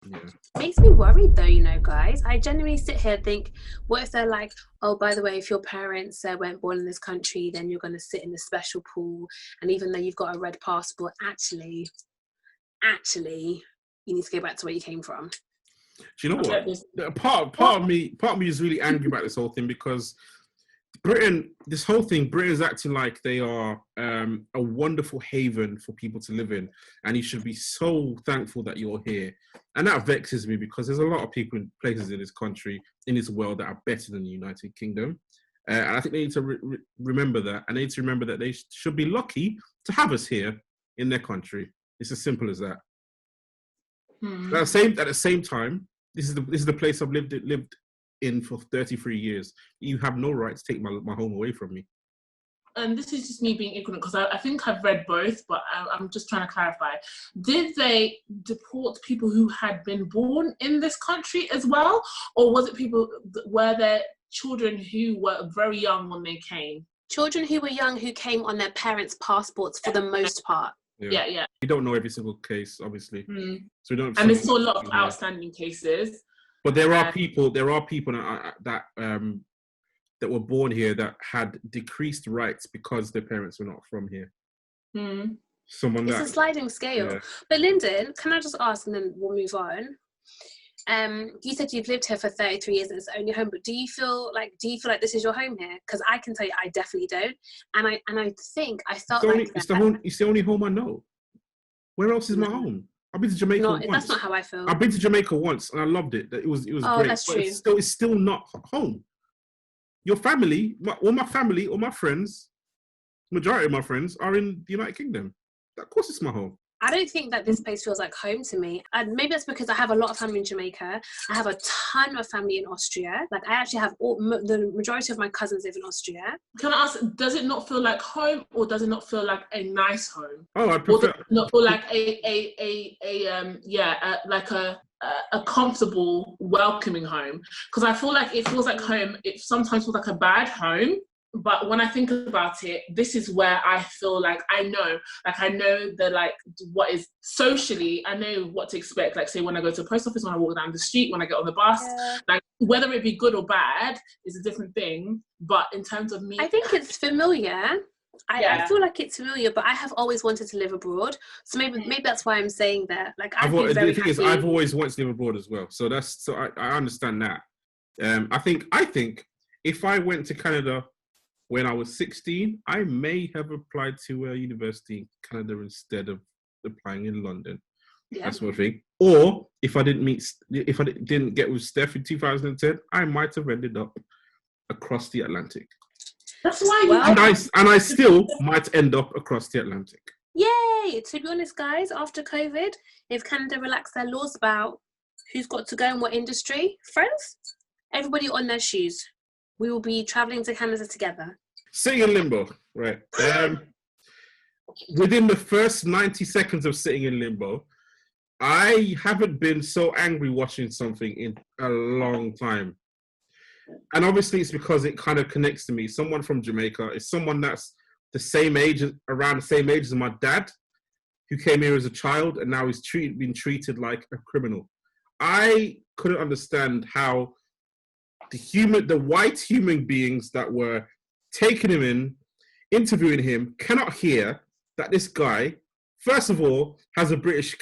Yeah. Makes me worried though, you know, guys. I genuinely sit here and think, what if they're like, oh, by the way, if your parents weren't born in this country, then you're going to sit in this special pool, and even though you've got a red passport, actually, you need to go back to where you came from. Do you know what? Part of me is really angry about this whole thing, because Britain, this whole thing, Britain's acting like they are a wonderful haven for people to live in, and you should be so thankful that you're here. And that vexes me, because there's a lot of people in places in this country, in this world, that are better than the United Kingdom. And I think they need to remember that, and they need to remember that they should be lucky to have us here in their country. It's as simple as that. At the same time, this is the place I've lived in for 33 years. You have no right to take my home away from me. And this is just me being ignorant, because I think I've read both, but I'm just trying to clarify. Did they deport people who had been born in this country as well? Or was it were there children who were very young when they came? Children who were young who came on their parents' passports for the most part. Yeah. We don't know every single case, obviously. So we don't. And there's still a lot of outstanding cases. But there are people that were born here that had decreased rights because their parents were not from here. It's a sliding scale. Yeah. But Lyndon, can I just ask, and then we'll move on? You said you've lived here for 33 years and it's only home, but do you feel like this is your home here? Because I can tell you, I definitely don't. And I think I felt it's the only home I know. Where else is my home? I've been to Jamaica once. That's not how I feel. I've been to Jamaica once and I loved it. It was great. That's true. It's still not home. Your family, all my friends, majority of my friends are in the United Kingdom. Of course it's my home. I don't think that this place feels like home to me. And maybe that's because I have a lot of family in Jamaica. I have a ton of family in Austria. Like, I actually have the majority of my cousins live in Austria. Can I ask, does it not feel like home, or does it not feel like a nice home? Oh, I prefer... Or does it not feel like a comfortable, welcoming home? Because I feel like it feels like home. It sometimes feels like a bad home. But when I think about it, this is where I feel like I know what is socially, I know what to expect. Like, say, when I go to the post office, when I walk down the street, when I get on the bus, like, whether it be good or bad is a different thing. But in terms of me, I think it's familiar. I feel like it's familiar, but I have always wanted to live abroad. So maybe that's why I'm saying that. Like, I've always wanted to live abroad as well. So I understand that. I think if I went to Canada when I was 16, I may have applied to a university in Canada instead of applying in London. Yeah. That's one thing. Or if I didn't get with Steph in 2010, I might have ended up across the Atlantic. That's why I still might end up across the Atlantic. Yay! To be honest, guys, after COVID, if Canada relaxed their laws about who's got to go in what industry, friends, everybody on their shoes. We will be traveling to Canada together. Sitting in limbo, right? Within the first 90 seconds of sitting in limbo, I haven't been so angry watching something in a long time. And obviously it's because it kind of connects to me. Someone from Jamaica is someone that's around the same age as my dad, who came here as a child and now is being treated like a criminal. I couldn't understand how the white human beings that were taking him in, interviewing him, cannot hear that this guy, first of all, has a British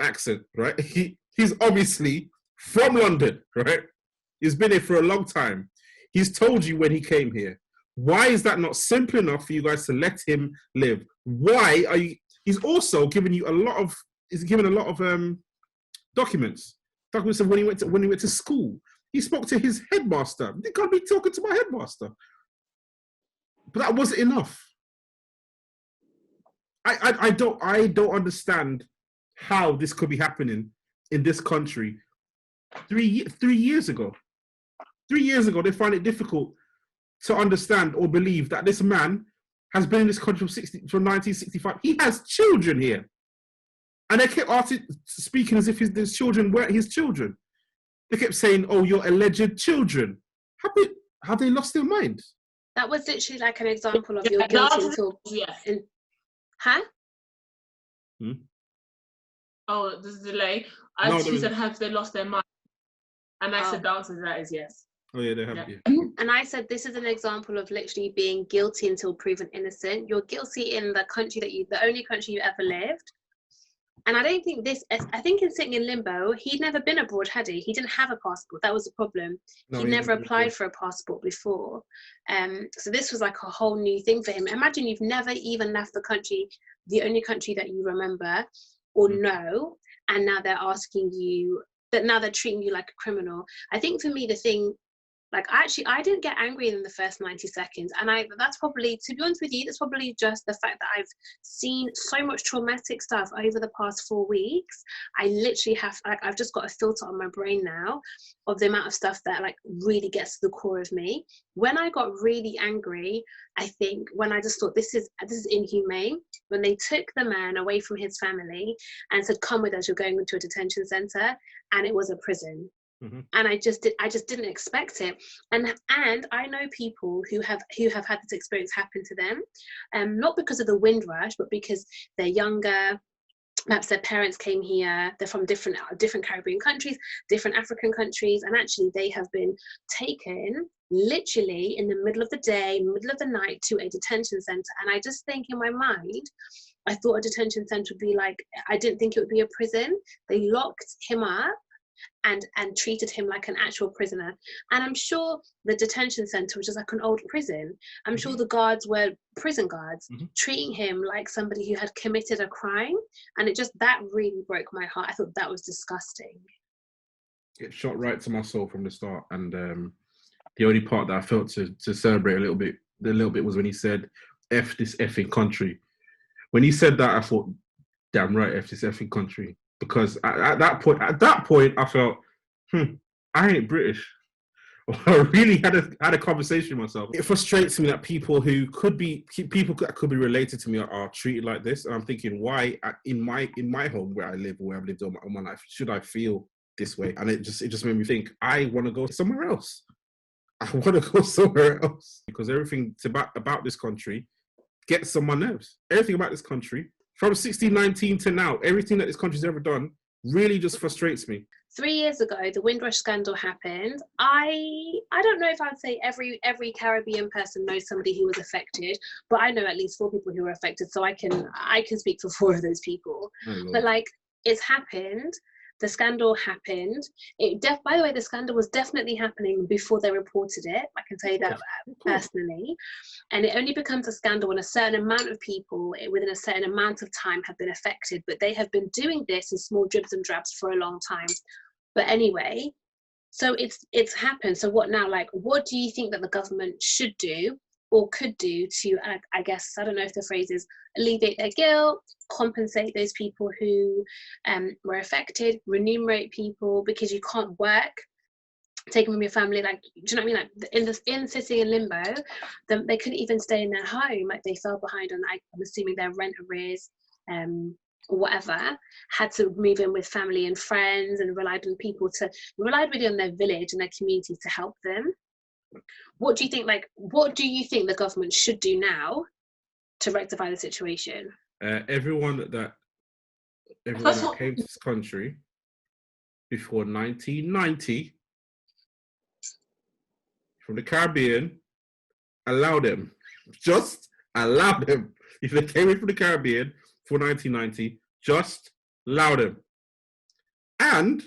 accent, right? He's obviously from London, right? He's been here for a long time. He's told you when he came here. Why is that not simple enough for you guys to let him live? Why are you? He's also given you a lot of documents of when he went to school. He spoke to his headmaster. They can't be talking to my headmaster. But that wasn't enough. I don't understand how this could be happening in this country. 3 years ago. 3 years ago, they find it difficult to understand or believe that this man has been in this country from 1965. He has children here. And they kept speaking as if his children weren't his children. They kept saying, oh, your alleged children. Have they lost their mind? That was literally like an example of your guilty until... Yeah. Huh? Oh, there's a delay. She said, have they lost their mind? And I said the answer to that is yes. Oh yeah, they have. Yeah. And I said, this is an example of literally being guilty until proven innocent. You're guilty in the country the only country you ever lived. And I don't think I think in sitting in limbo, he'd never been abroad, had he? He didn't have a passport. That was the problem. No, he never applied for a passport before. So this was like a whole new thing for him. Imagine you've never even left the country, the only country that you remember or know, and now they're asking you, now they're treating you like a criminal. I think for me, the thing, like, I didn't get angry in the first 90 seconds. And that's probably, to be honest with you, that's probably just the fact that I've seen so much traumatic stuff over the past 4 weeks. I literally I've just got a filter on my brain now of the amount of stuff that like really gets to the core of me. When I got really angry, I think when I just thought this is inhumane, when they took the man away from his family and said, come with us, you're going into a detention center, and it was a prison. Mm-hmm. And I just didn't expect it, and I know people who have had this experience happen to them, not because of the Windrush, but because they're younger. Perhaps their parents came here. They're from different Caribbean countries, different African countries, and actually they have been taken literally in the middle of the day, middle of the night, to a detention center. And I just think in my mind, I thought a detention center would be like, I didn't think it would be a prison. They locked him up and treated him like an actual prisoner. And I'm sure the detention center was just like an old prison. I'm sure the guards were prison guards, treating him like somebody who had committed a crime. And that really broke my heart. I thought that was disgusting. It shot right to my soul from the start. And the only part that I felt to celebrate a little bit was when he said, F this effing country. When he said that, I thought, damn right, F this effing country. Because at that point, I felt, I ain't British. I really had a conversation with myself. It frustrates me that people that could be related to me are treated like this. And I'm thinking, why in my home where I live, where I've lived all my life, should I feel this way? And it just made me think, I want to go somewhere else. I want to go somewhere else, because everything about this country gets on my nerves. Everything about this country, from 1619 to now, everything that this country's ever done really just frustrates me. 3 years ago, the Windrush Scandal happened. I don't know if I'd say every Caribbean person knows somebody who was affected, but I know at least 4 people who were affected, so I can speak for 4 of those people. But like, it's happened. The scandal happened. By the way, the scandal was definitely happening before they reported it. I can tell you that personally. And it only becomes a scandal when a certain amount of people within a certain amount of time have been affected. But they have been doing this in small dribs and drabs for a long time. But anyway, so it's happened. So what now? Like, what do you think that the government should do or could do to, I guess, I don't know if the phrase is alleviate their guilt, compensate those people who were affected, remunerate people, because you can't work, take them from your family. Like, do you know what I mean? Like in sitting in limbo, they couldn't even stay in their home. Like, they fell behind on, I'm assuming, their rent arrears, or whatever, had to move in with family and friends, and relied really on their village and their community to help them. What do you think the government should do now to rectify the situation? Everyone that came to this country before 1990 from the Caribbean, allow them. Just allow them. If they came in from the Caribbean for 1990, just allow them. And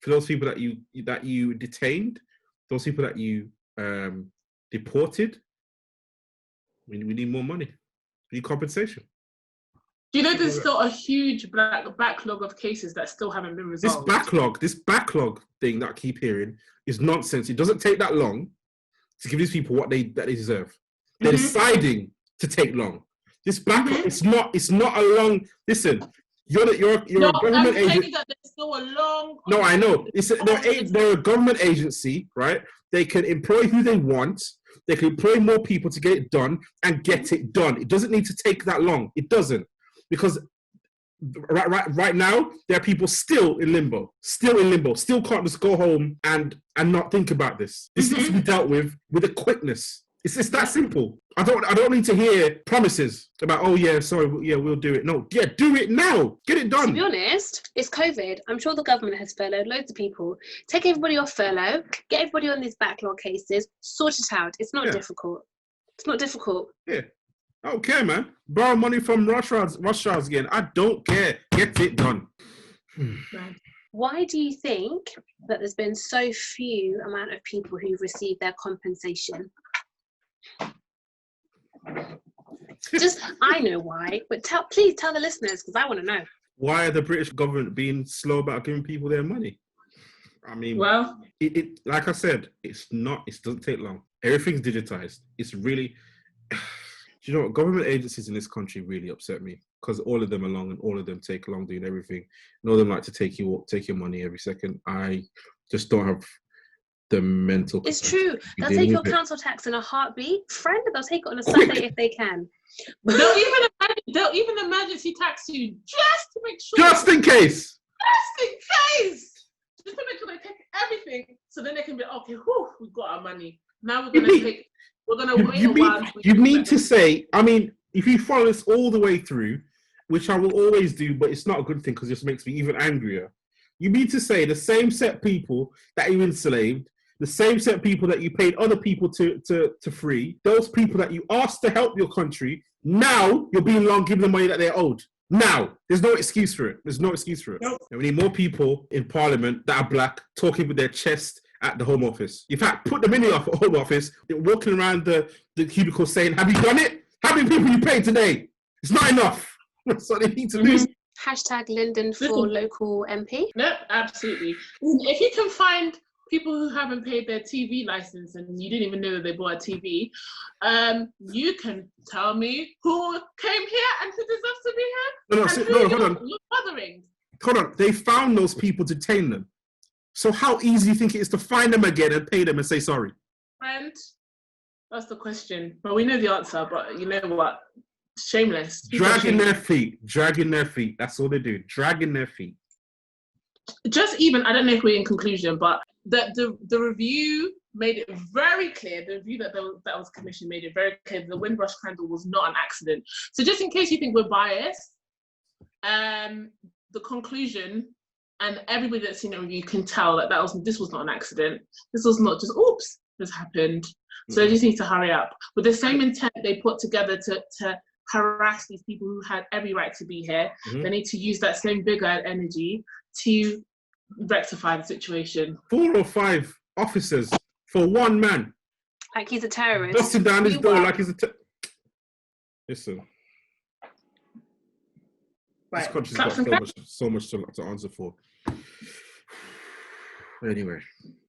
for those people that you detained, those people that you deported, we need more money. We need compensation. Do you know there's still a huge backlog of cases that still haven't been resolved? This backlog thing that I keep hearing is nonsense. It doesn't take that long to give these people what they deserve. They're deciding to take long. This backlog, it's not a long. Listen, you're a government agency. That there's still a long. No, I know. They're a government agency, right? They can employ who they want. They can employ more people to get it done and get it done. It doesn't need to take that long. It doesn't. Because right now, there are people still in limbo, still can't just go home and not think about this. This needs to be dealt with a quickness. It's that simple. I don't need to hear promises about, oh yeah, sorry, yeah, we'll do it. No, yeah, do it now. Get it done. To be honest, it's COVID. I'm sure the government has furloughed loads of people. Take everybody off furlough, get everybody on these backlog cases, sort it out. It's not difficult. It's not difficult. Yeah. I don't care, man. Borrow money from Rothschilds again. I don't care. Get it done. Why do you think that there's been so few amount of people who've received their compensation? I know why, but please tell the listeners, because I want to know. Why are the British government being slow about giving people their money? I mean, well, it like I said, it doesn't take long. Everything's digitized. It's really, you know, government agencies in this country really upset me because all of them are long and all of them take long doing everything. And all of them like to take your money every second. I just don't have the mental. It's true. They'll take your council tax in a heartbeat. Friend, they'll take it on a Sunday if they can. They'll even emergency tax you just to make sure. Just in case. Just in case. Just to make sure they take everything, so then they can be okay. Whew, we've got our money. Now we're gonna take. We're gonna wait a while. You need to say. I mean, if you follow this all the way through, which I will always do, but it's not a good thing because it just makes me even angrier. You need to say the same set people that you enslaved, the same set people that you paid other people to free, those people that you asked to help your country, now you're being long giving them money that they're owed. Now, there's no excuse for it. There's no excuse for it. Nope. And we need more people in Parliament that are black talking with their chest at the Home Office. In fact, put them in the Home Office, walking around the cubicle saying, have you done it? How many people you paid today? It's not enough. That's what they need to do. Hashtag Lyndon for local MP. No, absolutely. If you can find people who haven't paid their TV license and you didn't even know that they bought a TV, you can tell me who came here and who deserves to be here. Hold on. Hold on. They found those people, detain them. So how easy do you think it is to find them again and pay them and say sorry? Friend, that's the question. Well, we know the answer, but you know what? Shameless. Dragging their feet. That's all they do. Dragging their feet. Just even, I don't know if we're in conclusion, but the review made it very clear, the review that was commissioned made it very clear that the Windrush Scandal was not an accident. So just in case you think we're biased, the conclusion, and everybody that's seen the review can tell that this was not an accident. This was not just, oops, this happened. So they just need to hurry up. With the same intent they put together to harass these people who had every right to be here, they need to use that same vigor and energy to rectify the situation. 4 or 5 officers for one man. Like he's a terrorist. Busting down his door like he's a Listen. Right. This country's got so much to answer for. Anyway.